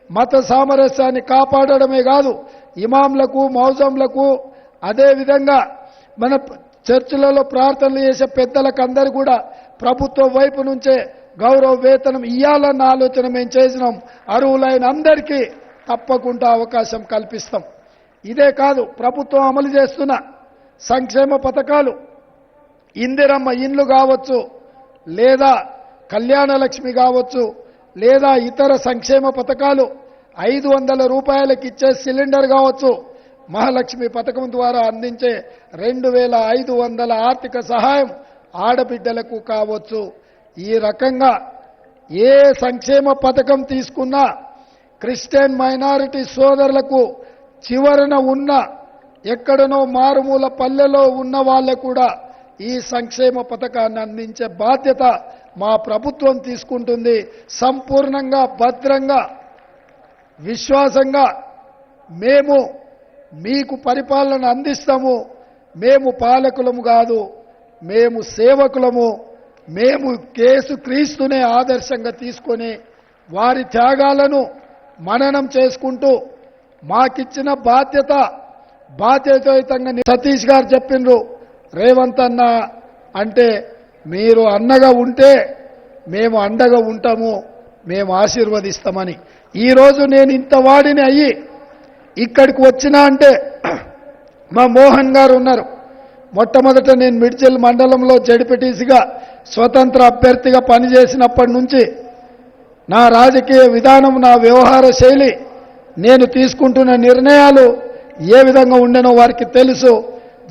మత సామరస్యాన్ని కాపాడడమే కాదు, ఇమాంలకు మౌజంలకు అదేవిధంగా మన చర్చిలలో ప్రార్థనలు చేసే పెద్దలకు అందరూ కూడా ప్రభుత్వం వైపు నుంచే గౌరవ వేతనం ఇవ్వాలన్న ఆలోచన మేము చేసినాం. అర్హులైన అందరికీ తప్పకుండా అవకాశం కల్పిస్తాం. ఇదే కాదు, ప్రభుత్వం అమలు చేస్తున్న సంక్షేమ పథకాలు ఇందిరమ్మ ఇండ్లు కావచ్చు, లేదా కళ్యాణ లక్ష్మి కావచ్చు, లేదా ఇతర సంక్షేమ పథకాలు 500 రూపాయలకి ఇచ్చే సిలిండర్ కావచ్చు, మహాలక్ష్మి పథకం ద్వారా అందించే 2500 ఆర్థిక సహాయం ఆడబిడ్డలకు కావచ్చు. ఈ రకంగా ఏ సంక్షేమ పథకం తీసుకున్నా క్రిస్టియన్ మైనారిటీ సోదరులకు చివరన ఉన్న ఎక్కడనో మారుమూల పల్లెలో ఉన్న వాళ్ళకు కూడా ఈ సంక్షేమ పథకాన్ని అందించే బాధ్యత మా ప్రభుత్వం తీసుకుంటుంది. సంపూర్ణంగా భద్రంగా విశ్వాసంగా మేము మీకు పరిపాలన అందిస్తాము. మేము పాలకులము కాదు, మేము సేవకులము. మేము యేసుక్రీస్తునే ఆదర్శంగా తీసుకొని వారి త్యాగాలను మననం చేసుకుంటూ మాకిచ్చిన బాధ్యతాయుతంగా సతీష్ గారు చెప్పిండ్రు, రేవంత్ అన్న అంటే మీరు అన్నగా ఉంటే మేము అండగా ఉంటాము, మేము ఆశీర్వదిస్తామని. ఈరోజు నేను ఇంత వాడిని అయ్యి ఇక్కడికి వచ్చినా అంటే మా మోహన్ గారు ఉన్నారు. మొట్టమొదట నేను మిడ్జిల్ మండలంలో జడ్పీటీసీగా స్వతంత్ర అభ్యర్థిగా పనిచేసినప్పటి నుంచి నా రాజకీయ విధానం, నా వ్యవహార శైలి, నేను తీసుకుంటున్న నిర్ణయాలు ఏ విధంగా ఉండేనో వారికి తెలుసు.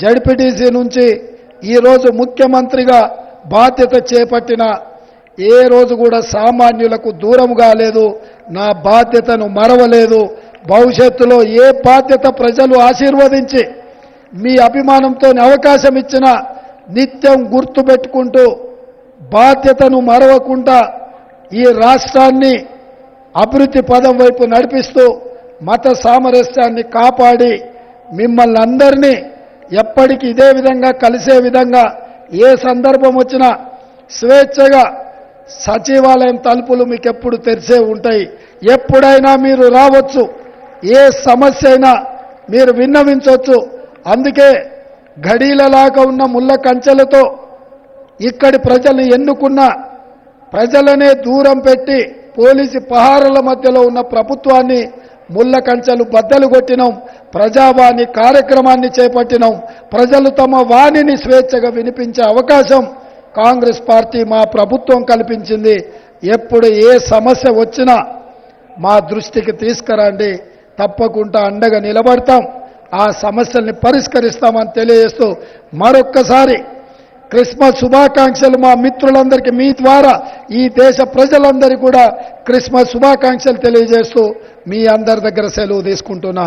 జడ్పీటీసీ నుంచి ఈరోజు ముఖ్యమంత్రిగా బాధ్యత చేపట్టిన ఏ రోజు కూడా సామాన్యులకు దూరం కాలేదు, నా బాధ్యతను మరవలేదు. భవిష్యత్తులో ఏ బాధ్యత ప్రజలు ఆశీర్వదించి మీ అభిమానంతో అవకాశం ఇచ్చినా నిత్యం గుర్తుపెట్టుకుంటూ బాధ్యతను మరవకుండా ఈ రాష్ట్రాన్ని అభివృద్ధి పదం వైపు నడిపిస్తూ మత సామరస్యాన్ని కాపాడి మిమ్మల్ని అందరినీ ఎప్పటికీ ఇదే విధంగా కలిసే విధంగా ఏ సందర్భం వచ్చినా స్వేచ్ఛగా సచివాలయం తలుపులు మీకు ఎప్పుడు తెరిచే ఉంటాయి. ఎప్పుడైనా మీరు రావచ్చు, ఏ సమస్య అయినా మీరు విన్నవించవచ్చు. అందుకే ఘడీలలాగా ఉన్న ముళ్ళ కంచెలతో ఇక్కడి ప్రజల్ని ఎన్నుకున్న ప్రజలనే దూరం పెట్టి పోలీసు పహారాల మధ్యలో ఉన్న ప్రభుత్వాన్ని ముళ్ళ కంచెలు బద్దలు కొట్టినాం. ప్రజావాణి కార్యక్రమాన్ని చేపట్టినాం. ప్రజలు తమ వాణిని స్వేచ్ఛగా వినిపించే అవకాశం కాంగ్రెస్ పార్టీ మా ప్రభుత్వం కల్పించింది. ఎప్పుడు ఏ సమస్య వచ్చినా మా దృష్టికి తీసుకురండి, తప్పకుండా అండగా నిలబడతాం, ఆ సమస్యల్ని పరిష్కరిస్తామని తెలియజేస్తూ మరొక్కసారి క్రిస్మస్ శుభాకాంక్షలు మా మిత్రులందరికీ మీ ద్వారా ఈ దేశ ప్రజలందరికీ కూడా క్రిస్మస్ శుభాకాంక్షలు తెలియజేస్తూ మీ అందరి దగ్గర సెలవు తీసుకుంటున్నా.